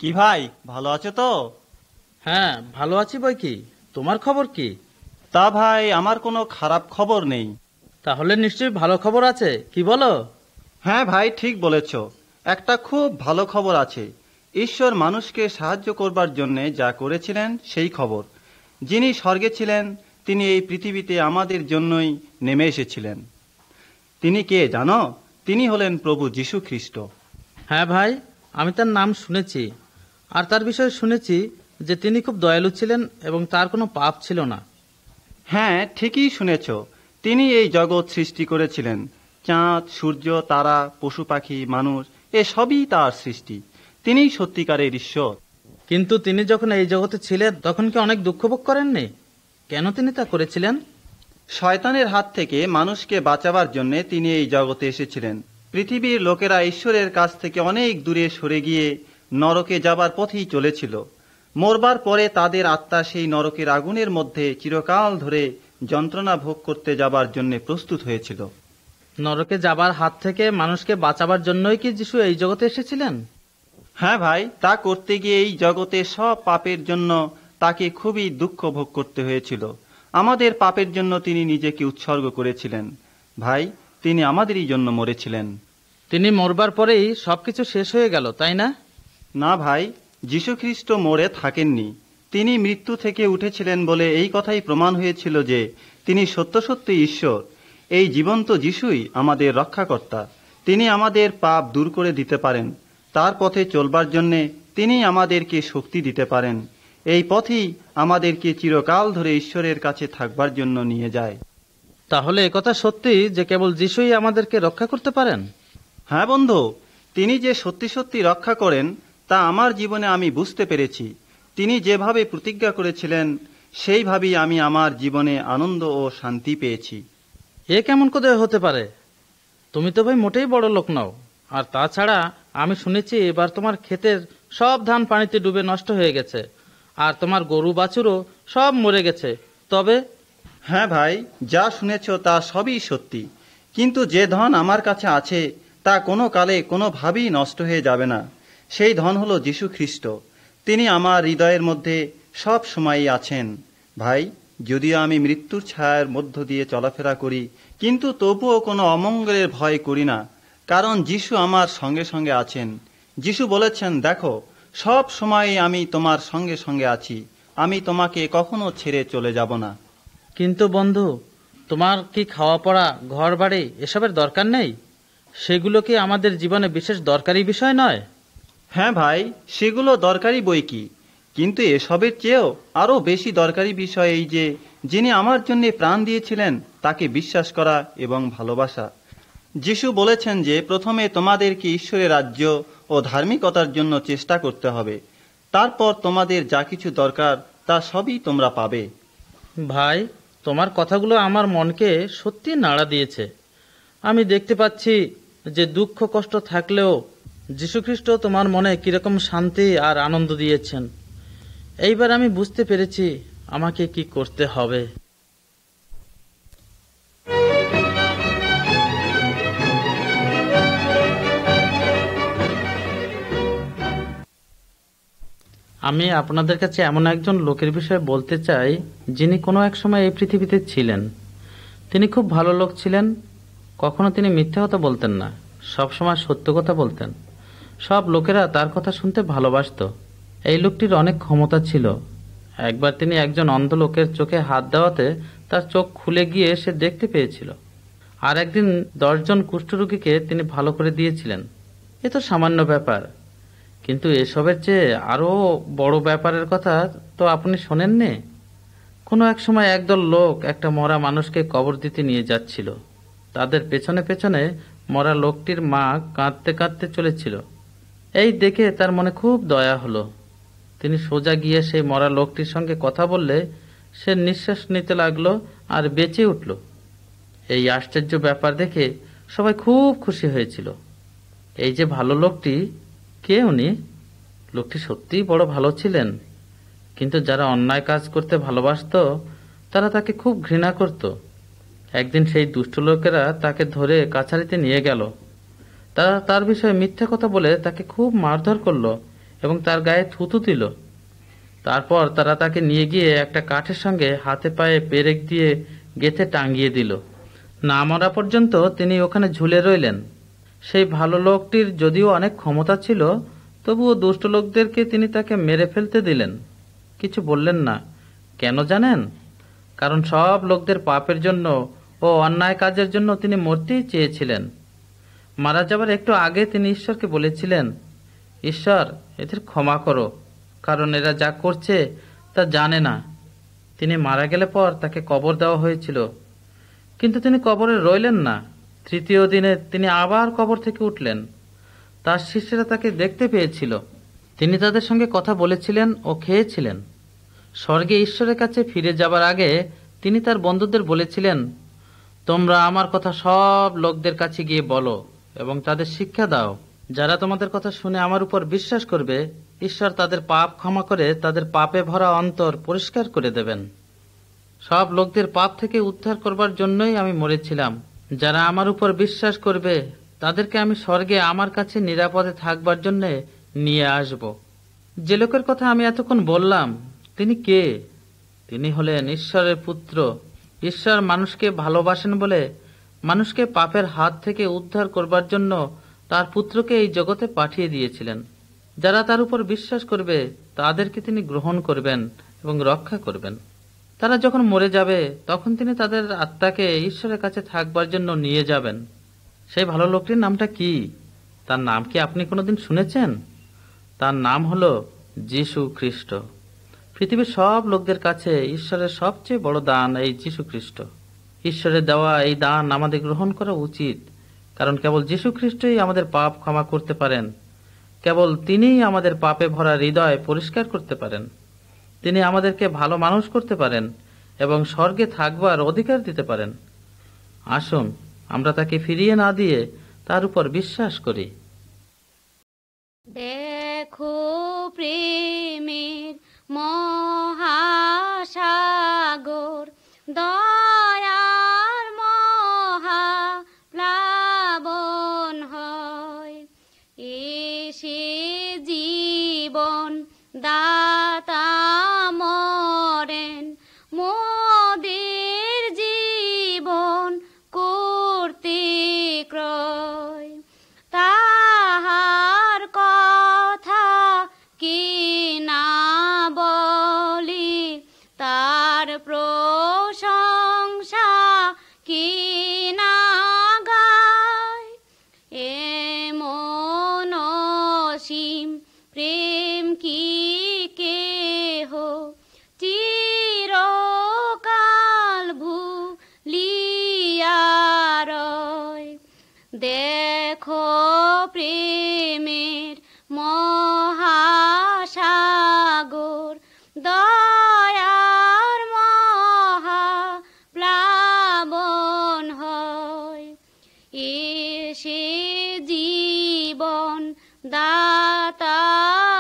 কি ভাই, ভালো আছো তো? হ্যাঁ, ভালো আছি বই কি। তোমার খবর কি? তা ভাই, আমার কোনো খারাপ খবর নেই। তাহলে নিশ্চয়ই ভালো খবর আছে, কি বলো? হ্যাঁ ভাই, ঠিক বলেছ। একটা খুব ভালো খবর আছে। ঈশ্বর মানুষকে সাহায্য করবার জন্যে যা করেছিলেন সেই খবর। যিনি স্বর্গে ছিলেন তিনি এই পৃথিবীতে আমাদের জন্যই নেমে এসেছিলেন। তিনি কে জানো? তিনি হলেন প্রভু যীশু খ্রিস্ট। হ্যাঁ ভাই, আমি তার নাম শুনেছি। আর তার বিষয়ে শুনেছি যে তিনি খুব দয়ালু ছিলেন এবং তার কোনো পাপ ছিল না। হ্যাঁ, ঠিকই শুনেছ। তিনি এই জগৎ সৃষ্টি করেছিলেন। চাঁদ, সূর্য, তারা, পশু পাখি, মানুষ, এসবই তার সৃষ্টি। তিনিই সত্যিকারের ঈশ্বর। কিন্তু তিনি যখন এই জগতে ছিলেন তখন কি অনেক দুঃখ ভোগ করেননি? কেন তিনি তা করেছিলেন? শয়তানের হাত থেকে মানুষকে বাঁচাবার জন্য তিনি এই জগতে এসেছিলেন। পৃথিবীর লোকেরা ঈশ্বরের কাছ থেকে অনেক দূরে সরে গিয়ে নরকে যাবার পথেই চলেছিল। মরবার পরে তাদের আত্মা সেই নরকের আগুনের মধ্যে চিরকাল ধরে যন্ত্রণা ভোগ করতে যাবার জন্য প্রস্তুত হয়েছিল। নরকে যাবার হাত থেকে মানুষকে বাঁচাবার জন্যই কি যিশু এই জগতে এসেছিলেন? হ্যাঁ ভাই, তা করতে গিয়ে এই জগতে সব পাপের জন্য তাকে খুবই দুঃখ ভোগ করতে হয়েছিল। আমাদের পাপের জন্য তিনি নিজেকে উৎসর্গ করেছিলেন। ভাই, তিনি আমাদেরই জন্য মরেছিলেন। তিনি মরবার পরেই সবকিছু শেষ হয়ে গেল, তাই না? না ভাই, যীশুখ্রিস্ট মরে থাকেননি। তিনি মৃত্যু থেকে উঠেছিলেন বলে এই কথাই প্রমাণ হয়েছিল যে তিনি সত্য সত্যি ঈশ্বর। এই জীবন্ত যিশুই আমাদের রক্ষাকর্তা। তিনি আমাদের পাপ দূর করে দিতে পারেন। তার পথে চলবার জন্যে তিনি আমাদেরকে শক্তি দিতে পারেন। এই পথই আমাদেরকে চিরকাল ধরে ঈশ্বরের কাছে থাকবার জন্য নিয়ে যায়। তাহলে একথা সত্যি যে কেবল যিশুই আমাদেরকে রক্ষা করতে পারেন? হ্যাঁ বন্ধু, তিনি যে সত্যি সত্যি রক্ষা করেন তা আমার জীবনে আমি বুঝতে পেরেছি। তিনি যেভাবে প্রতিজ্ঞা করেছিলেন সেইভাবেই আমি আমার জীবনে আনন্দ ও শান্তি পেয়েছি। এ কেমন করে হতে পারে? তুমি তো ভাই মোটেই বড় লোক নও। আর তাছাড়া আমি শুনেছি এবার তোমার ক্ষেতের সব ধান পানিতে ডুবে নষ্ট হয়ে গেছে, আর তোমার গরু বাছুরও সব মরে গেছে। তবে হ্যাঁ ভাই, যা শুনেছ তা সবই সত্যি। কিন্তু যে ধন আমার কাছে আছে তা কোনো কালে কোনোভাবেই নষ্ট হয়ে যাবে না। সেই ধন হলো যীশু খ্রিস্ট। তিনি আমার হৃদয়ের মধ্যে সব সময়ই আছেন। ভাই, যদিও আমি মৃত্যুর ছায়ার মধ্য দিয়ে চলাফেরা করি, কিন্তু তবুও কোনো অমঙ্গলের ভয় করি না, কারণ যীশু আমার সঙ্গে সঙ্গে আছেন। যীশু বলেছেন, দেখো, সব সময়ই আমি তোমার সঙ্গে সঙ্গে আছি। আমি তোমাকে কখনো ছেড়ে চলে যাব না। কিন্তু বন্ধু, তোমার কি খাওয়া পড়া, ঘর বাড়ি এসবের দরকার নেই? সেগুলো কি আমাদের জীবনে বিশেষ দরকারি বিষয় নয়? হ্যাঁ ভাই, সেগুলো দরকারি বই কি, কিন্তু এসবের চেয়েও আরো বেশি দরকারি বিষয় এই যে যিনি আমার জন্য প্রাণ দিয়েছিলেন তাকে বিশ্বাস করা এবং ভালোবাসা। যিশু বলেছেন যে প্রথমে তোমাদেরকে ঈশ্বরের রাজ্য ও ধার্মিকতার জন্য চেষ্টা করতে হবে, তারপর তোমাদের যা কিছু দরকার তা সবই তোমরা পাবে। ভাই, তোমার কথাগুলো আমার মনকে সত্যি নাড়া দিয়েছে। আমি দেখতে পাচ্ছি যে দুঃখ কষ্ট থাকলেও যীশুখ্রিস্ট তোমার মনে কিরকম শান্তি আর আনন্দ দিয়েছেন। এইবার আমি বুঝতে পেরেছি আমাকে কি করতে হবে। আমি আপনাদের কাছে এমন একজন লোকের বিষয়ে বলতে চাই যিনি কোনো এক সময় এই পৃথিবীতে ছিলেন। তিনি খুব ভালো লোক ছিলেন। কখনো তিনি মিথ্যা কথা বলতেন না, সবসময় সত্য কথা বলতেন। সব লোকেরা তার কথা শুনতে ভালোবাসত। এই লোকটির অনেক ক্ষমতা ছিল। একবার তিনি একজন অন্ধ লোকের চোখে হাত দেওয়াতে তার চোখ খুলে গিয়ে সে দেখতে পেয়েছিল। আর একদিন 10 জন কুষ্ঠরোগীকে তিনি ভালো করে দিয়েছিলেন। এ তো সামান্য ব্যাপার, কিন্তু এসবের চেয়ে আরো বড় ব্যাপারের কথা তো আপনি শোনেননি। কোনো এক সময় একদল লোক একটা মরা মানুষকে কবর দিতে নিয়ে যাচ্ছিল। তাদের পেছনে পেছনে মরা লোকটির মা কাঁদতে কাঁদতে চলেছিল। এই দেখে তার মনে খুব দয়া হলো। তিনি সোজা গিয়ে সেই মরা লোকটির সঙ্গে কথা বললে সে নিঃশ্বাস নিতে লাগলো আর বেঁচে উঠল। এই আশ্চর্য ব্যাপার দেখে সবাই খুব খুশি হয়েছিল। এই যে ভালো লোকটি, কে উনি? লোকটি সত্যিই বড় ভালো ছিলেন, কিন্তু যারা অন্যায় কাজ করতে ভালোবাসত তারা তাকে খুব ঘৃণা করত। একদিন সেই দুষ্ট লোকেরা তাকে ধরে কাছারিতে নিয়ে গেল। তারা তার বিষয়ে মিথ্যা কথা বলে তাকে খুব মারধর করলো এবং তার গায়ে থুতু দিল। তারপর তারা তাকে নিয়ে গিয়ে একটা কাঠের সঙ্গে হাতে পায়ে পেরেক দিয়ে গেঁথে টাঙিয়ে দিল। না মরা পর্যন্ত তিনি ওখানে ঝুলে রইলেন। সেই ভালো লোকটির যদিও অনেক ক্ষমতা ছিল, তবুও দুষ্ট লোকদেরকে তিনি তাকে মেরে ফেলতে দিলেন, কিছু বললেন না। কেন জানেন? কারণ সব লোকদের পাপের জন্য ও অন্যায় কাজের জন্য তিনি মরতেই চেয়েছিলেন। মারা যাবার একটু আগে তিনি ঈশ্বরকে বলেছিলেন, ঈশ্বর, এদের ক্ষমা করো, কারণ এরা যা করছে তা জানে না। তিনি মারা গেলে পর তাকে কবর দেওয়া হয়েছিল, কিন্তু তিনি কবরে রইলেন না। তৃতীয় দিনে তিনি আবার কবর থেকে উঠলেন। তার শিষ্যরা তাকে দেখতে পেয়েছিল। তিনি তাদের সঙ্গে কথা বলেছিলেন ও খেয়েছিলেন। স্বর্গে ঈশ্বরের কাছে ফিরে যাবার আগে তিনি তার বন্ধুদের বলেছিলেন, তোমরা আমার কথা সব লোকদের কাছে গিয়ে বলো এবং তাদের শিক্ষা দাও। যারা তোমাদের কথা শুনে আমার উপর বিশ্বাস করবে, ঈশ্বর তাদের পাপ ক্ষমা করে তাদের পাপে ভরা অন্তর পরিষ্কার করে দেবেন। সব লোকদের পাপ থেকে উদ্ধার করবার জন্যই আমি মরেছিলাম। যারা আমার উপর বিশ্বাস করবে তাদেরকে আমি স্বর্গে আমার কাছে নিরাপদে থাকবার জন্য নিয়ে আসব। যে লোকের কথা আমি এতক্ষণ বললাম, তিনি কে? তিনি হলেন ঈশ্বরের পুত্র। ঈশ্বর মানুষকে ভালোবাসেন বলে মানুষকে পাপের হাত থেকে উদ্ধার করবার জন্য তার পুত্রকে এই জগতে পাঠিয়ে দিয়েছিলেন। যারা তার উপর বিশ্বাস করবে তাদেরকে তিনি গ্রহণ করবেন এবং রক্ষা করবেন। তারা যখন মরে যাবে তখন তিনি তাদের আত্মাকে ঈশ্বরের কাছে থাকবার জন্য নিয়ে যাবেন। সেই ভালো লোকটির নামটা কি? তার নাম কি আপনি কোনোদিন শুনেছেন? তার নাম হলো যীশু খ্রিস্ট। পৃথিবীর সব লোকদের কাছে ঈশ্বরের সবচেয়ে বড় দান এই যীশু খ্রিস্ট। ঈশ্বরের দেওয়া এই দান আমাদের গ্রহণ করা উচিত, কারণ কেবল যীশু খ্রিস্টই আমাদের পাপ ক্ষমা করতে পারেন। কেবল তিনিই আমাদের পাপে ভরা হৃদয় পরিষ্কার করতে পারেন। তিনি আমাদেরকে ভালো মানুষ করতে পারেন এবং স্বর্গে থাকবার অধিকার দিতে পারেন। আসুন আমরা তাকে ফিরিয়ে না দিয়ে তার উপর বিশ্বাস করি। দেখো প্রেমের মহাসাগর, দয়ার মহাপ্লাবন হয়, এসে জীবন দাতা মরেন, মোদের জীবন করতে ক্রয়। তাহার কথা কি না বলি, তার প্রশংসা কি না গায়। এমন অসীম প্রেম কি কেহ চিরকাল ভুলিয়া রয়। দেখো প্রেমের মহাসাগর, দয়ার মহাপ্লাবন হয়, এসে জীবন দাতা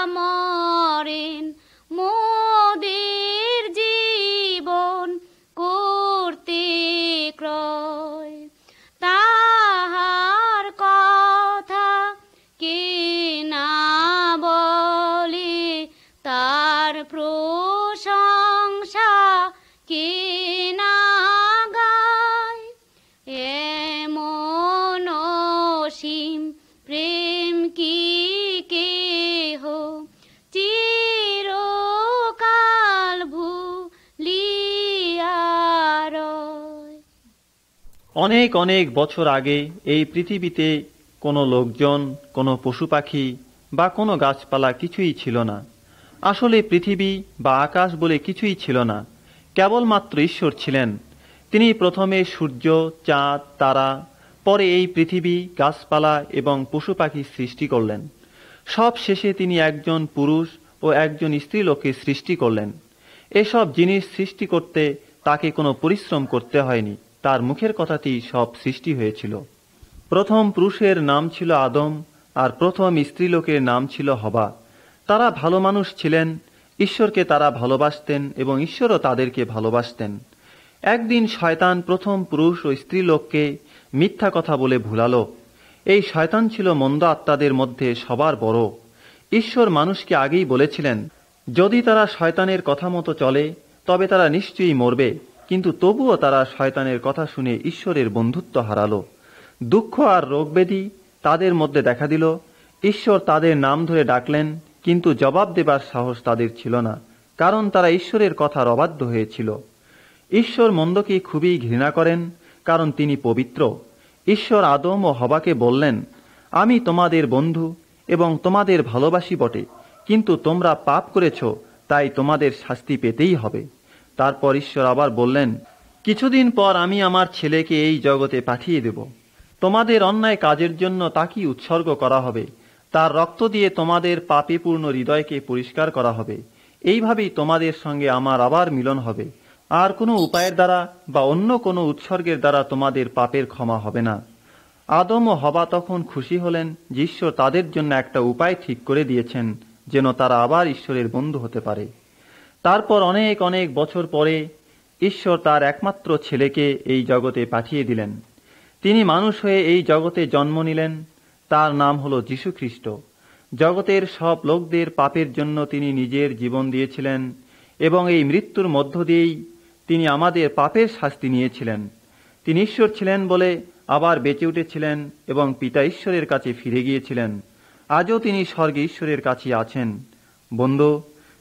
মরেন, মোদের জীবন করতে ক্রয়। তাহার কথা কে না বলে, তার প্রশংসা কে না গায়। এমন অসীম প্রেম কি কেহ চিরকাল ভুলিয়া রয়। অনেক অনেক বছর আগে এই পৃথিবীতে কোনো লোকজন, কোনো পশু পাখি বা কোনো গাছপালা কিছুই ছিল না। আসলে পৃথিবী বা আকাশ বলে কিছুই ছিল না, কেবলমাত্র ঈশ্বর ছিলেন। তিনি প্রথমে সূর্য, চাঁদ, তারা, পরে এই পৃথিবী, গাছপালা এবং পশু পাখি সৃষ্টি করলেন। সব শেষে তিনি একজন পুরুষ ও একজন স্ত্রীলোককে সৃষ্টি করলেন। এসব জিনিস সৃষ্টি করতে তাকে কোনো পরিশ্রম করতে হয়নি, তার মুখের কথাতেই সব সৃষ্টি হয়েছিল। প্রথম পুরুষের নাম ছিল আদম, আর প্রথম স্ত্রীলোকের নাম ছিল হবা। তারা ভালো মানুষ ছিলেন, ঈশ্বরকে তারা ভালোবাসতেন এবং ঈশ্বরও তাদেরকে ভালোবাসতেন। একদিন শয়তান প্রথম পুরুষ ও স্ত্রীলোককে মিথ্যা কথা বলে ভুলালো। এই শয়তান ছিল মন্দ আত্মাদের মধ্যে সবার বড়। ঈশ্বর মানুষকে আগেই বলেছিলেন, যদি তারা শয়তানের কথা মতো চলে তবে তারা নিশ্চয়ই মরবে, কিন্তু তবুও তারা শয়তানের কথা শুনে ঈশ্বরের বন্ধুত্ব হারালো। দুঃখ আর রোগব্যাধি তাদের মধ্যে দেখা দিল। ঈশ্বর তাদের নাম ধরে ডাকলেন, কিন্তু জবাব দেবার সাহস তাদের ছিল না, কারণ তারা ঈশ্বরের কথার অবাধ্য হয়েছিল। ঈশ্বর মন্দকে খুবই ঘৃণা করেন, কারণ তিনি পবিত্র। ঈশ্বর আদম ও হবাকে বললেন, আমি তোমাদের বন্ধু এবং তোমাদের ভালোবাসি বটে, কিন্তু তোমরা পাপ করেছ, তাই তোমাদের শাস্তি পেতেই হবে। তারপর ঈশ্বর আবার বললেন, কিছুদিন পর আমি আমার ছেলেকে এই জগতে পাঠিয়ে দেব। তোমাদের অন্যায় কাজের জন্য তাকে উৎসর্গ করা হবে। তার রক্ত দিয়ে তোমাদের পাপে পূর্ণ হৃদয়কে পরিষ্কার করা হবে। এইভাবেই তোমাদের সঙ্গে আমার আবার মিলন হবে। আর কোনো উপায়ের দ্বারা বা অন্য কোনো উৎসর্গের দ্বারা তোমাদের পাপের ক্ষমা হবে না। আদম ও হবা তখন খুশি হলেন যে ঈশ্বর তাদের জন্য একটা উপায় ঠিক করে দিয়েছেন, যেন তারা আবার ঈশ্বরের বন্ধু হতে পারে। তারপর অনেক অনেক বছর পরে ঈশ্বর তার একমাত্র ছেলেকে এই জগতে পাঠিয়ে দিলেন। তিনি মানুষ হয়ে এই জগতে জন্ম নিলেন। তার নাম হল যীশু খ্রিস্ট। জগতের সব লোকদের পাপের জন্য তিনি নিজের জীবন দিয়েছিলেন এবং এই মৃত্যুর মধ্য দিয়েই তিনি আমাদের পাপের শাস্তি নিয়েছিলেন। তিনি ঈশ্বর ছিলেন বলে আবার বেঁচে উঠেছিলেন এবং পিতা ঈশ্বরের কাছে ফিরে গিয়েছিলেন। আজও তিনি স্বর্গে ঈশ্বরের কাছে আছেন। বন্ধু,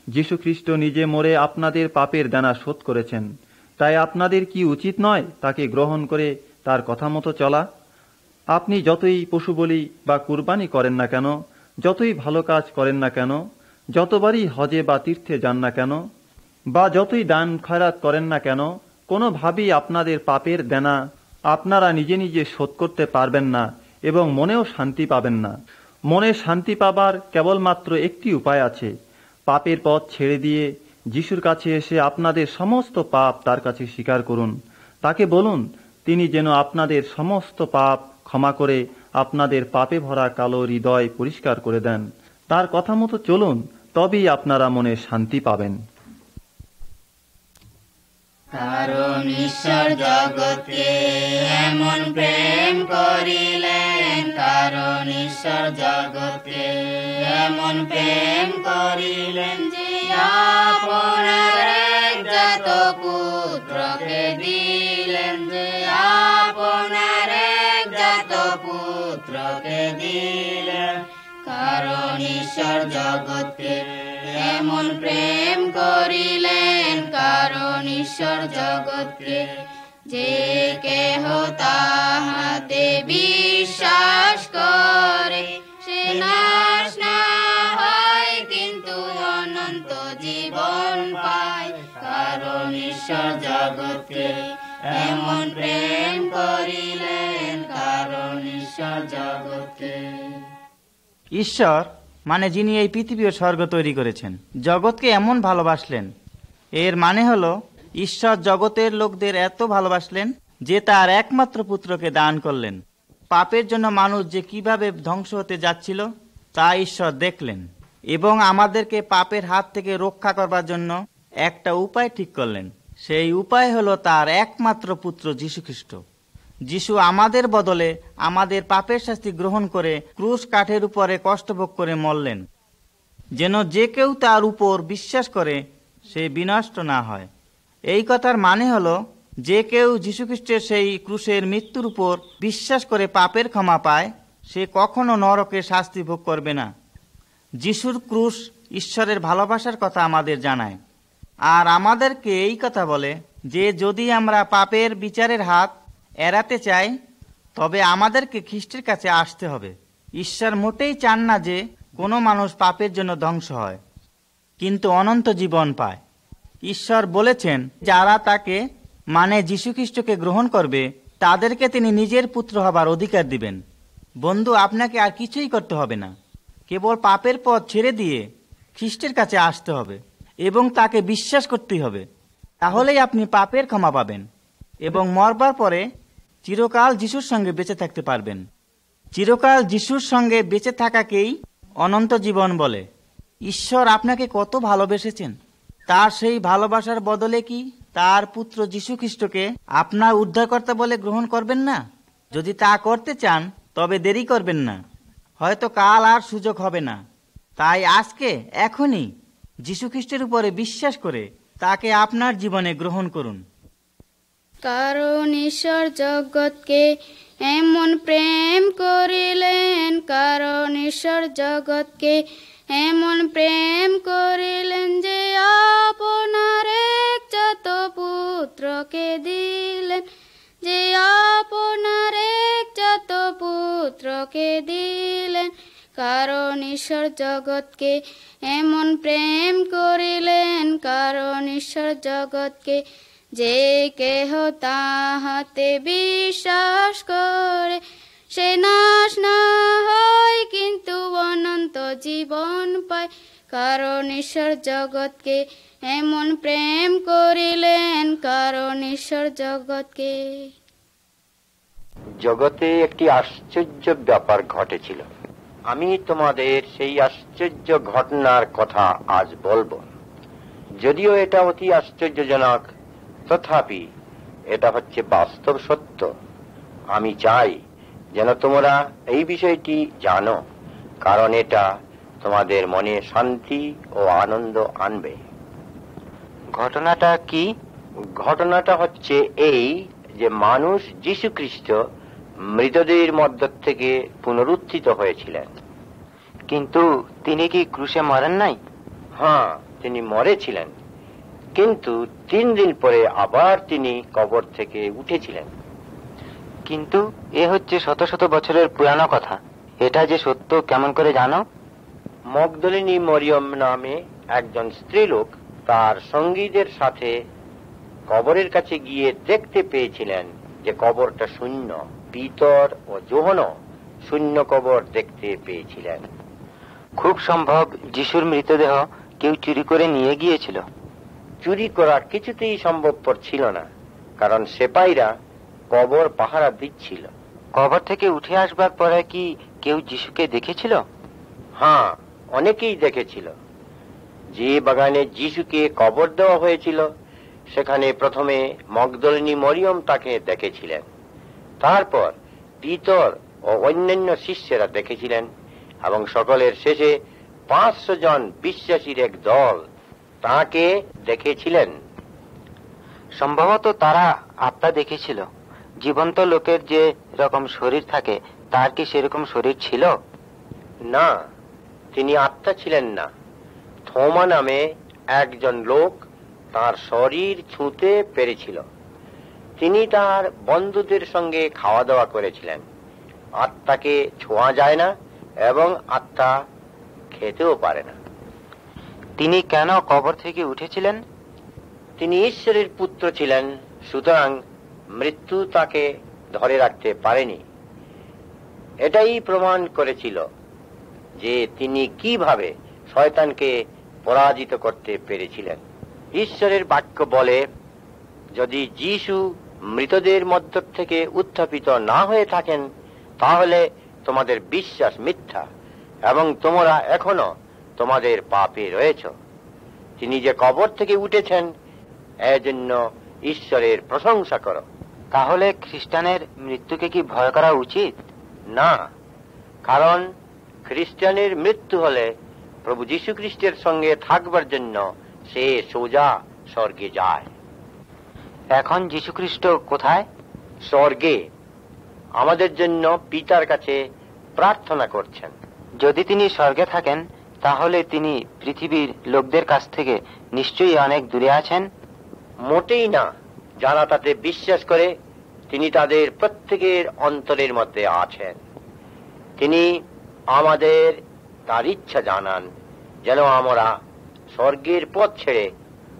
যীশু খ্রিস্ট নিজে মরে আপনাদের পাপের দানা শোধ করেছেন। তাই আপনাদের কি উচিত নয় তাকে গ্রহণ করে তার কথা মতো চলা? আপনি যতই পশু বলি বা কুরবানি করেন না কেন, যতই ভালো কাজ করেন না কেন, যতবারই হজে বা তীর্থে যান না কেন, বা যতই দান খয়রাত করেন না কেন, কোনোভাবেই আপনাদের পাপের দেনা আপনারা নিজে নিজে শোধ করতে পারবেন না এবং মনেও শান্তি পাবেন না। মনে শান্তি পাবার কেবলমাত্র একটি উপায় আছে। পাপের পথ ছেড়ে দিয়ে যিশুর কাছে এসে আপনাদের সমস্ত পাপ তার কাছে স্বীকার করুন। তাকে বলুন তিনি যেন আপনাদের সমস্ত পাপ ক্ষমা করে আপনাদের পাপে ভরা কালো হৃদয় পরিষ্কার করে দেন। তার কথা মতো চলুন, তবেই আপনারা মনে শান্তি পাবেন। কারণ ঈশ্বর জগৎকে এমন প্রেম করিলেন, কারণ ঈশ্বর জগৎকে এমন প্রেম করিলেন, যে আপনার একজাত পুত্রকে দিলেন, যে আপনার একজাত পুত্রকে দিলেন। কারণ ঈশ্বর জগৎকে এমন প্রেম করিলেন, কারণ ঈশ্বর জগৎকে, যে কেহ তাহাতে বিশ্বাস করে সে নাশ না হয়, কিন্তু অনন্ত জীবন পায়। কারণ ঈশ্বর জগৎকে এমন প্রেম করিলেন, কারণ ঈশ্বর জগৎকে। ঈশ্বর মানে যিনি এই পৃথিবী ও স্বর্গ তৈরি করেছেন, জগৎকে এমন ভালোবাসলেন। এর মানে হলো ঈশ্বর জগতের লোকদের এত ভালোবাসলেন যে তার একমাত্র পুত্রকে দান করলেন। পাপের জন্য মানুষ যে কিভাবে ধ্বংস হতে যাচ্ছিল তা ঈশ্বর দেখলেন এবং আমাদেরকে পাপের হাত থেকে রক্ষা করবার জন্য একটা উপায় ঠিক করলেন। সেই উপায় হলো তার একমাত্র পুত্র যীশু খ্রিস্ট। যিশু আমাদের বদলে আমাদের পাপের শাস্তি গ্রহণ করে ক্রুশ কাঠের উপরে কষ্টভোগ করে মরলেন, যেন যে কেউ তার উপর বিশ্বাস করে সে বিনষ্ট না হয়। এই কথার মানে হলো যে কেউ যীশুখ্রিস্টের সেই ক্রুশের মৃত্যুর উপর বিশ্বাস করে পাপের ক্ষমা পায়, সে কখনো নরকে শাস্তি ভোগ করবে না। যিশুর ক্রুশ ঈশ্বরের ভালোবাসার কথা আমাদের জানায়, আর আমাদেরকে এই কথা বলে যে যদি আমরা পাপের বিচারের হাত এড়াতে চাই তবে আমাদেরকে খ্রিস্টের কাছে আসতে হবে। ঈশ্বর মোটেই চান না যে কোনো মানুষ পাপের জন্য ধ্বংস হয়, কিন্তু অনন্ত জীবন পায়। ঈশ্বর বলেছেন যারা তাকে মানে যীশু খ্রিস্টকে গ্রহণ করবে তাদেরকে তিনি নিজের পুত্র হবার অধিকার দিবেন। বন্ধু, আপনাকে আর কিছুই করতে হবে না, কেবল পাপের পথ ছেড়ে দিয়ে খ্রিস্টের কাছে আসতে হবে এবং তাকে বিশ্বাস করতে হবে। তাহলেই আপনি পাপের ক্ষমা পাবেন এবং মরবার পরে চিরকাল যিশুর সঙ্গে বেঁচে থাকতে পারবেন। চিরকাল যিশুর সঙ্গে বেঁচে থাকাকেই অনন্ত জীবন বলে। ঈশ্বর আপনাকে কত ভালোবেসেছেন, তার সেই ভালোবাসার বদলে কি তার পুত্র যীশু খ্রিস্টকে আপনার উদ্ধারকর্তা বলে গ্রহণ করবেন না? যদি তা করতে চান তবে দেরি করবেন না, হয়তো কাল আর সুযোগ হবে না। তাই আজকে এখনই যীশু খ্রিস্টের উপরে বিশ্বাস করে তাকে আপনার জীবনে গ্রহণ করুন। কারণ ঈশ্বর জগৎকে এমন প্রেম করিলেন, কারণ ঈশ্বর জগৎকে এমন প্রেম করিলেন যে আপনার একজাত পুত্রকে দিলেন, যে আপনার একজাত পুত্রকে দিলেন। কারণ ঈশ্বর জগৎকে এমন প্রেম করিলেন, কারণ ঈশ্বর জগৎকে যে কেহ তাহাতে বিশ্বাস করে সে নাশ না হয় কিন্তু অনন্ত জীবন পায়। কারণ ঈশ্বর জগৎকে এমন প্রেম করিলেন, কারণ ঈশ্বর জগৎকে। জগতে একটি আশ্চর্য ব্যাপার ঘটেছিল। আমি তোমাদের সেই আশ্চর্য ঘটনার কথা আজ বলবো। যদিও এটা অতি আশ্চর্যজনক, তথাপি এটা হচ্ছে বাস্তব সত্য। আমি চাই যেন তোমরা এই বিষয়টি জানো, কারণ এটা তোমাদের মনে শান্তি ও আনন্দ আনবে। ঘটনাটা কি? ঘটনাটা হচ্ছে এই যে মানুষ যীশু খ্রিস্ট মৃতদের মধ্য থেকে পুনরুত্থিত হয়েছিলেন। কিন্তু তিনি কি ক্রুশে মরেন নাই? হ্যাঁ, তিনি মরেছিলেন, কিন্তু 3 দিন পরে আবার তিনি কবর থেকে উঠেছিলেন। কিন্তু এ হচ্ছে শত শত বছরের পুরানো কথা, এটা যে সত্য কেমন করে জানো? মগদলিনী মরিয়ম নামে একজন স্ত্রীলোক তার সঙ্গীদের সাথে কবরের কাছে গিয়ে দেখতে পেয়েছিলেন যে কবরটা শূন্য। পিতর ও যোহনও শূন্য কবর দেখতে পেয়েছিলেন। খুব সম্ভব যিশুর মৃতদেহ কেউ চুরি করে নিয়ে গিয়েছিল। চুরি করা কিছুতেই সম্ভবপর ছিল না, কারণ সেপাইরা কবর পাহারা দিচ্ছিল। কবর থেকে উঠে আসবার পরে কি কেউ যিশুকে দেখেছিল? হ্যাঁ, অনেকেই দেখেছিল। যে বাগানে যিশুকে কবর দেওয়া হয়েছিল সেখানে প্রথমে মগদলিনী মরিয়ম তাকে দেখেছিলেন, তারপর পিতর ও অন্যান্য শিষ্যেরা দেখেছিলেন, এবং সকলের শেষে 500 জন বিশ্বাসীর এক দল তাকে দেখেছিলেন। সম্ভবত তারা আত্মা দেখেছিল। জীবন্ত লোকের যে রকম শরীর থাকে তার কি সেরকম শরীর ছিল? না, তিনি আত্মা ছিলেন না। থোমা নামে একজন লোক তার শরীর ছুঁতে পেরেছিল। তিনি তার বন্ধুদের সঙ্গে খাওয়া দাওয়া করেছিলেন। আত্মাকে ছোঁয়া যায় না এবং আত্মা খেতেও পারে না। তিনি কেন কবর থেকে উঠেছিলেন? তিনি ঈশ্বরের পুত্র ছিলেন, সুতরাং মৃত্যু তাকে ধরে রাখতে পারেনি। এটাই প্রমাণ করেছিল যে তিনি কিভাবে শয়তানকে পরাজিত করতে পেরেছিলেন। ঈশ্বরের বাক্য বলে, যদি যীশু মৃতদের মধ্য থেকে উত্থাপিত না হয়ে থাকেন তাহলে তোমাদের বিশ্বাস মিথ্যা এবং তোমরা এখনো তোমাদের পাপে রয়েছ। তিনি যে কবর থেকে উঠেছেন এজন্য ঈশ্বরের প্রশংসা করো। তাহলে খ্রিস্টানের মৃত্যুকে কি ভয় করা উচিত? না, কারণ খ্রিস্টানের মৃত্যু হলে প্রভু যীশু খ্রিস্টের সঙ্গে থাকবার জন্য সে সোজা স্বর্গে যায়। এখন যীশু খ্রিস্ট কোথায়? স্বর্গে আমাদের জন্য পিতার কাছে প্রার্থনা করছেন। যদি তিনি স্বর্গে থাকেন তাহলে তিনি পৃথিবীর লোকদের কাছ থেকে নিশ্চয়ই অনেক দূরে আছেন। মোটেই না। যারা তাতে বিশ্বাস করে তিনি তাদের প্রত্যেকের অন্তরের মধ্যে আছেন। তিনি আমাদের তার ইচ্ছা জানান যেন আমরা স্বর্গের পথ ছেড়ে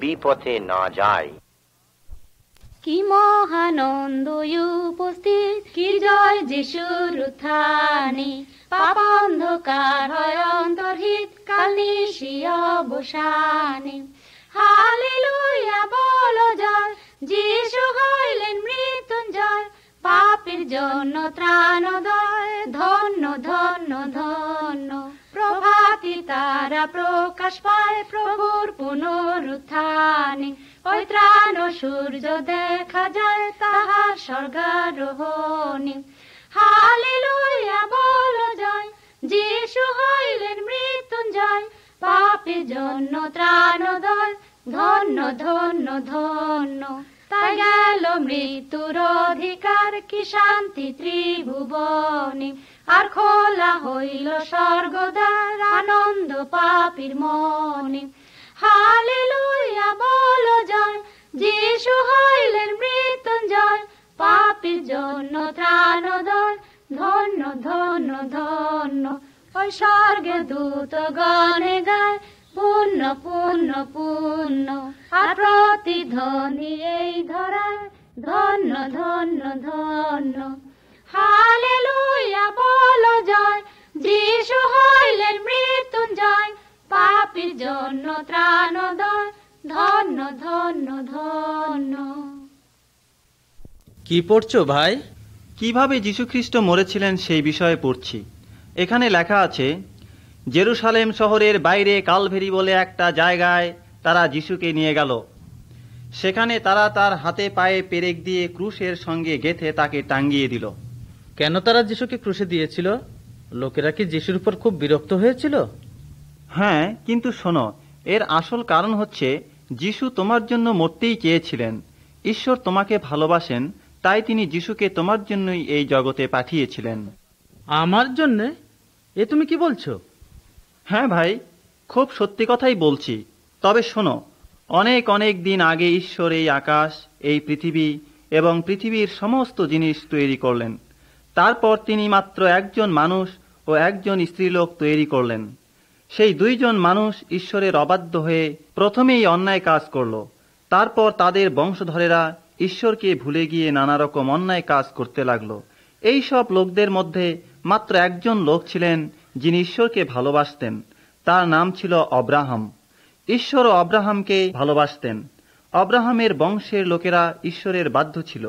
বিপথে না যাই। কি মহানন্দ উপস্থিত, কি জয় যিশুর উত্থানে, পাপ অন্ধকার হয় অন্তর্হিত, কাল নিশি অবসানে। হালেলুয়া বলো জয়, যিশু হইলেন মৃত্যুঞ্জয়, পাপের জন্য ত্রাণোদয়, ধন্য ধন্য ধন্য। প্রভাতী তারা প্রকাশ পায় প্রভুর পুনরুত্থানে, ওই ত্রাণ সূর্য দেখা যায় তাহার স্বর্গারোহণে। হালেলুয়া বলো জয়, যিশু হইলেন মৃত্যুঞ্জয়, জয়, পাপের জন্য ত্রাণোদয়, ধন্য ধন্য ধন্য। তাই গেল মৃত্যুর অধিকার, কি শান্তি ত্রিভুবনে, আর খোলা হইল স্বর্গদ্বার, আনন্দ পাপীর মনে। হালেলুয়া বলো জয়, যিশু হইলেন মৃত্যুঞ্জয়, পাপীর জন্য ত্রাণোদয়, ধন্য ধন্য ধন্য। ওই স্বর্গে দূত গণে গায়, পুণ্য পুণ্য পুণ্য, আর প্রতিধ্বনি এই ধরায়, ধন্য ধন্য ধন্য। হালেলুয়া বলো জয়, যিশু হইলেন মৃত্যুঞ্জয়, পাপীর জন্য ত্রাণোদয়, ধন্য ধন্য ধন্য। কি পড়ছো ভাই? কিভাবে যীশুখ্রিস্ট মরেছিলেন সেই বিষয়ে পড়ছি। এখানে লেখা আছে, জেরুসালেম শহরের বাইরে কালভেরি বলে একটা জায়গায় তারা যিশুকে নিয়ে গেল। সেখানে তারা তার হাতে পায়ে পেরেক দিয়ে ক্রুশের সঙ্গে গেঁথে তাকে টাঙ্গিয়ে দিল। কেন তারা যিশুকে ক্রুশে দিয়েছিল? লোকেরা কি যিশুর উপর খুব বিরক্ত হয়েছিল? হ্যাঁ, কিন্তু শোনো, এর আসল কারণ হচ্ছে যিশু তোমার জন্য মরতেই চেয়েছিলেন। ঈশ্বর তোমাকে ভালোবাসেন, তাই তিনি যিশুকে তোমার জন্যই এই জগতে পাঠিয়েছিলেন। আমার জন্যে? এ তুমি কি বলছো? হ্যাঁ ভাই, খুব সত্যি কথাই বলছি। তবে শোনো, অনেক অনেক দিন আগে ঈশ্বর এই আকাশ, এই পৃথিবী এবং পৃথিবীর সমস্ত জিনিস তৈরি করলেন। তারপর তিনি মাত্র একজন মানুষ ও একজন স্ত্রীলোক তৈরি করলেন। সেই দুইজন মানুষ ঈশ্বরের অবাধ্য হয়ে প্রথমেই অন্যায় কাজ করল। তারপর তাদের বংশধরেরা ঈশ্বরকে ভুলে গিয়ে নানা রকম অন্যায় কাজ করতে লাগলো। এই সব লোকদের মধ্যে মাত্র একজন লোক ছিলেন যিনি ঈশ্বরকে ভালোবাসতেন। তার নাম ছিল অব্রাহাম। ঈশ্বরও অব্রাহামকে ভালোবাসতেন। অব্রাহামের বংশের লোকেরা ঈশ্বরের বাধ্য ছিল।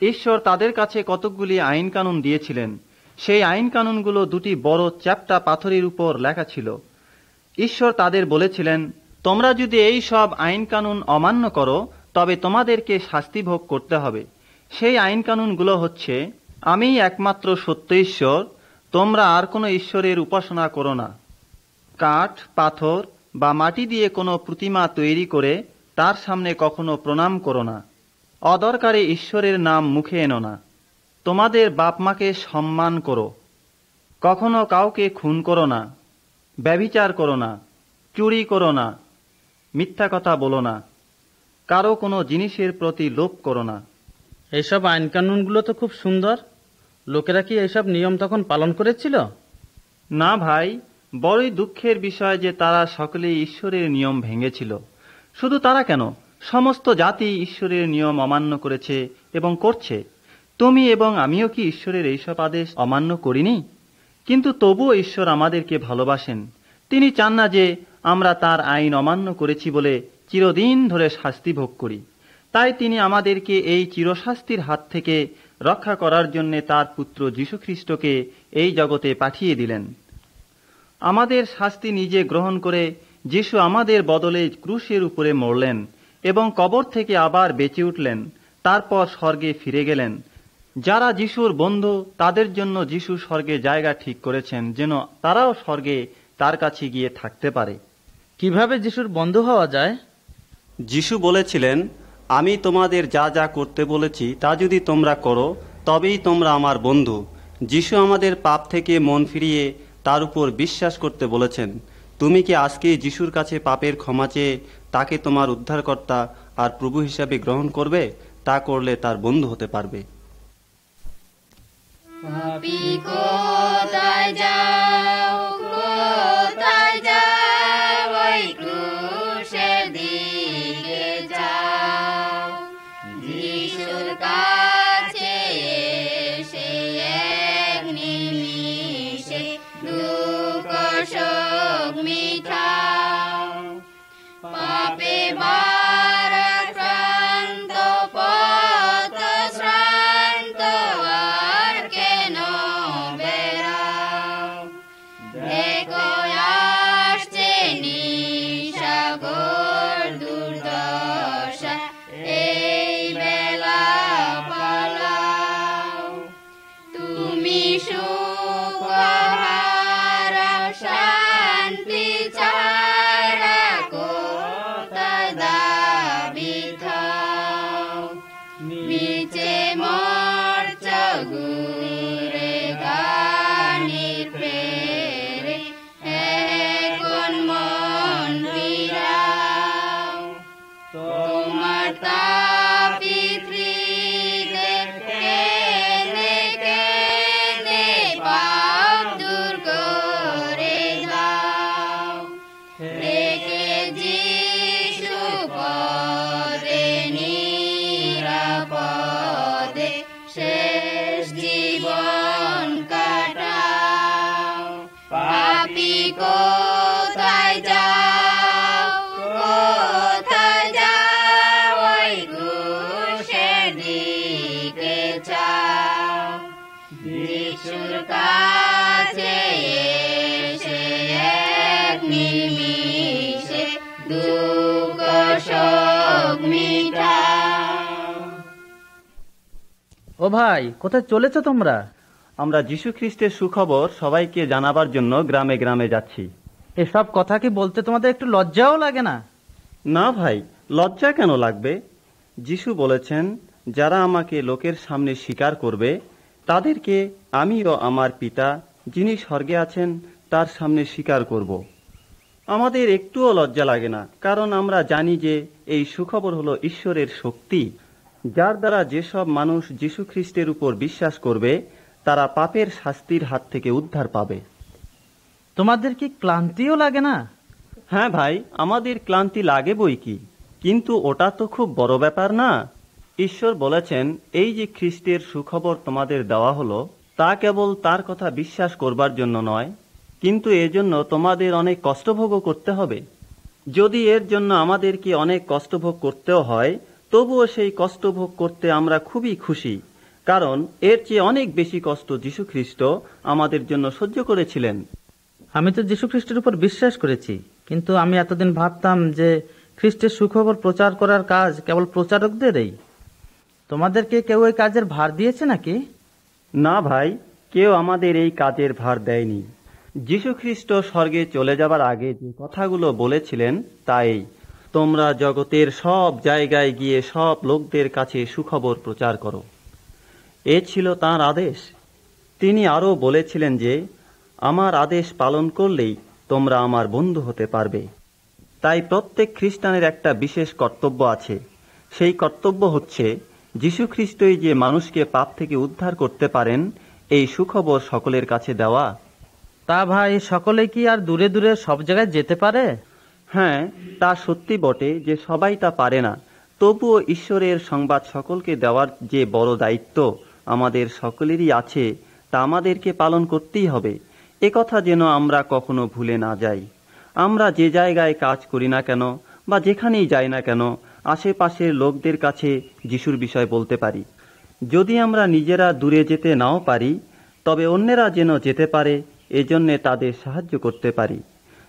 ঈশ্বর তাদের কাছে কতকগুলি আইন কানুন দিয়েছিলেন। সেই আইন কানুনগুলো দুটি বড় চ্যাপ্টা পাথরের উপর লেখা ছিল। ঈশ্বর তাদের বলেছিলেন, তোমরা যদি এই সব আইন কানুন অমান্য করো তবে তোমাদেরকে শাস্তি ভোগ করতে হবে। সেই আইন কানুনগুলো হচ্ছে, আমিই একমাত্র সত্য ঈশ্বর, তোমরা আর কোনো ঈশ্বরের উপাসনা করো না, কাঠ, পাথর বা মাটি দিয়ে কোনো প্রতিমা তৈরি করে তার সামনে কখনো প্রণাম করো না, অদরকারে ঈশ্বরের নাম মুখে এনো না, তোমাদের বাপ মাকে সম্মান করো, কখনো কাউকে খুন করো না, ব্যভিচার করো না, চুরি করো না, মিথ্যা কথা বলো না, কারো কোনো জিনিসের প্রতি লোভ করো না। এইসব আইন কানুনগুলো তো খুব সুন্দর। লোকেরা কি এইসব নিয়ম তখন পালন করেছিল? না ভাই, বড়ই দুঃখের বিষয় যে তারা সকলেই ঈশ্বরের নিয়ম ভেঙেছিল। শুধু তারা কেন, সমস্ত জাতি ঈশ্বরের নিয়ম অমান্য করেছে এবং করছে। তুমি এবং আমিও কি ঈশ্বরের এইসব আদেশ অমান্য করিনি? কিন্তু তবুও ঈশ্বর আমাদেরকে ভালোবাসেন। তিনি চান না যে আমরা তার আইন অমান্য করেছি বলে চিরদিন ধরে শাস্তি ভোগ করি। তাই তিনি আমাদেরকে এই চিরশাস্তির হাত থেকে রক্ষা করার জন্য তার পুত্র যীশুখ্রিস্টকে এই জগতে পাঠিয়ে দিলেন। আমাদের শাস্তি নিজে গ্রহণ করে যীশু আমাদের বদলে ক্রুশের উপরে মরলেন এবং কবর থেকে আবার বেঁচে উঠলেন। তারপর স্বর্গে ফিরে গেলেন। যারা যিশুর বন্ধু তাদের জন্য যিশু স্বর্গে জায়গা ঠিক করেছেন, যেন তারাও স্বর্গে তার কাছে গিয়ে থাকতে পারে। কিভাবে যিশুর বন্ধু হওয়া যায়? যিশু বলেছিলেন, আমি তোমাদের যা যা করতে বলেছি তা যদি তোমরা করো তবেই তোমরা আমার বন্ধু। যিশু আমাদের পাপ থেকে মন ফিরিয়ে তার উপর বিশ্বাস করতে বলেছেন। তুমি কি আজকে যিশুর কাছে পাপের ক্ষমা চেয়ে তাকে তোমার উদ্ধারকর্তা আর প্রভু হিসাবে গ্রহণ করবে? তা করলে তার বন্ধু হতে পারবে। পাপী কোথায় যাও, কোথায় যাও, ওই ক্রুশের দিকে যাও। যিশুর কাছে এসে এক নিমিষে দুঃখ শোক মিটাও। পাপে ভারাক্রান্ত পথশ্রান্ত আর কেন ঘুরে গানের প্রেরে এখন মন ফিরাও তোমার তাপিত্রীকে কেঁদে কেঁদে পাপ দূর করে দাও রেখে যিশু পদে নিরাপদে শেষ জীবন কাটাও পাপী কোথায় যাও কোথায় যাও ওই ক্রুশের দিকে চাও যিশুর কাছে এসে এক নিমিষে দুঃখ শোক মিটাও। ও ভাই, কোথায় চলেছো তোমরা? আমরা যীশু খ্রিস্টের সুখবর সবাইকে জানাবার জন্য গ্রামে গ্রামে যাচ্ছি। এসব কথা কি বলতে তোমাদের একটু লজ্জাও লাগে না? না ভাই, লজ্জা কেন লাগবে? যীশু বলেছেন, যারা আমাকে লোকের সামনে স্বীকার করবে তাদেরকে আমিও আমার পিতা যিনি স্বর্গে আছেন তার সামনে স্বীকার করব। আমাদের একটুও লজ্জা লাগে না, কারণ আমরা জানি যে এই সুখবর হলো ঈশ্বরের শক্তি, যার দ্বারা যেসব মানুষ যীশু খ্রিস্টের উপর বিশ্বাস করবে তারা পাপের শাস্তির হাত থেকে উদ্ধার পাবে। তোমাদের কি ক্লান্তিও লাগে না? হ্যাঁ ভাই, আমাদের ক্লান্তি লাগে বই কি, কিন্তু ওটা তো খুব বড় ব্যাপার না। ঈশ্বর বলেছেন, এই যে খ্রিস্টের সুখবর তোমাদের দেওয়া হলো তা কেবল তার কথা বিশ্বাস করবার জন্য নয়, কিন্তু এজন্য তোমাদের অনেক কষ্টভোগও করতে হবে। যদি এর জন্য আমাদেরকে অনেক কষ্টভোগ করতেও হয়, তবুও সেই কষ্টভোগ করতে আমরা খুবই খুশি, কারণ এর চেয়ে অনেক বেশি কষ্ট যীশু খ্রিস্ট আমাদের জন্য সহ্য করেছিলেন। আমি তো যীশু খ্রিস্টের উপর বিশ্বাস করেছি, কিন্তু আমি এতদিন ভাবতাম যে খ্রিস্টের সুখবর প্রচার করার কাজ কেবল প্রচারকদেরই। তোমাদেরকে কেউ এই কাজের ভার দিয়েছে নাকি? না ভাই, কেউ আমাদের এই কাজের ভার দেয়নি। যীশু খ্রিস্ট স্বর্গে চলে যাবার আগে যে কথাগুলো বলেছিলেন তাই, তোমরা জগতের সব জায়গায় গিয়ে সব লোকদের কাছে সুখবর প্রচার করো। এ ছিল তাঁর আদেশ। তিনি আরও বলেছিলেন যে, আমার আদেশ পালন করলেই তোমরা আমার বন্ধু হতে পারবে। তাই প্রত্যেক খ্রিস্টানের একটা বিশেষ কর্তব্য আছে। সেই কর্তব্য হচ্ছে যীশু খ্রিস্টই যে মানুষকে পাপ থেকে উদ্ধার করতে পারেন এই সুখবর সকলের কাছে দেওয়া। তা ভাই, সকলে কি আর দূরে দূরে সব জায়গায় যেতে পারে? হ্যাঁ, তা সত্যি বটে যে সবাই তা পারে না, তবুও ঈশ্বরের সংবাদ সকলকে দেওয়ার যে বড় দায়িত্ব আমাদের সকলেরই আছে তা আমাদেরকে পালন করতেই হবে। একথা যেন আমরা কখনো ভুলে না যাই। আমরা যে জায়গায় কাজ করি না কেন বা যেখানেই যাই না কেন, আশেপাশের লোকদের কাছে যিশুর বিষয় বলতে পারি। যদি আমরা নিজেরা দূরে যেতে নাও পারি, তবে অন্যেরা যেন যেতে পারে এজন্যে তাদের সাহায্য করতে পারি।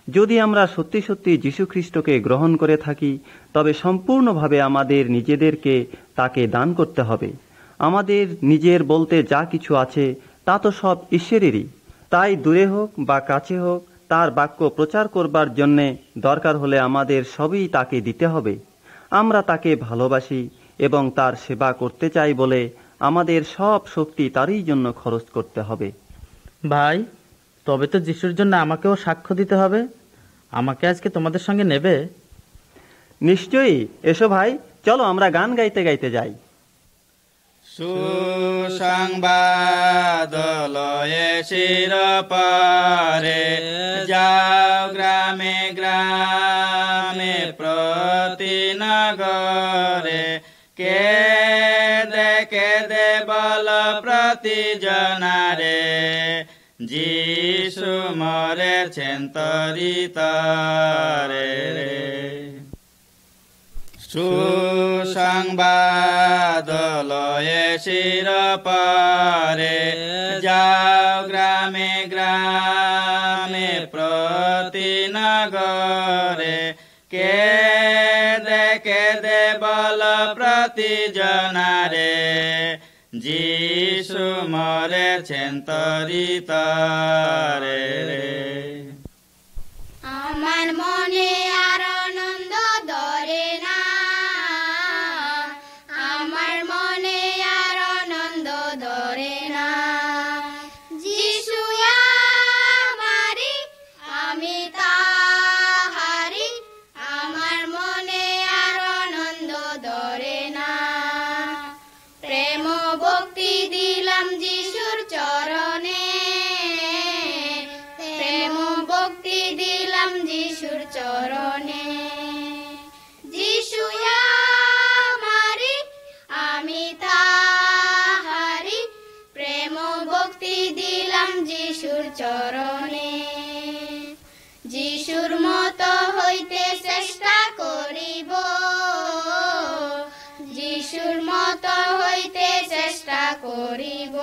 যদি আমরা সত্যি সত্যি যীশু খ্রিস্টকে গ্রহণ করে থাকি, তবে সম্পূর্ণভাবে আমাদের নিজেদেরকে তাকে দান করতে হবে। আমাদের নিজের বলতে যা কিছু আছে তা তো সব ঈশ্বরেরই। তাই দূরে হোক বা কাছে হোক, তার বাক্য প্রচার করবার জন্যে দরকার হলে আমাদের সবই তাকে দিতে হবে। আমরা তাকে ভালোবাসি এবং তার সেবা করতে চাই বলে আমাদের সব শক্তি তারই জন্য খরচ করতে হবে। ভাই, তবে তো যিশুর জন্য আমাকেও সাক্ষ্য দিতে হবে। আমাকে আজকে তোমাদের সঙ্গে নেবে? নিশ্চয়ই। এসো ভাই, চলো আমরা গান গাইতে গাইতে যাই। সুসংবাদ লয়ে শিরপারে যাও গ্রামে গ্রামে প্রতি নগরে, কেদে কেদে বল প্রতি জনারে, যিশু মরেছেন তরিতরে। সুসংবাদ লয়ে শিরপারে যাও গ্রামে গ্রামে প্রতি নগরে, কেদে কেদে বল প্রতি জনারে, যিশু মরেছেন তরিতরে। আমার মনে আর আনন্দ ধরে না, আমার মনে আর আনন্দ ধরে ভক্তি দিলাম যিশুর চরণে। যিশুর মতো হইতে চেষ্টা করিব, যিশুর মতো হইতে চেষ্টা করিব।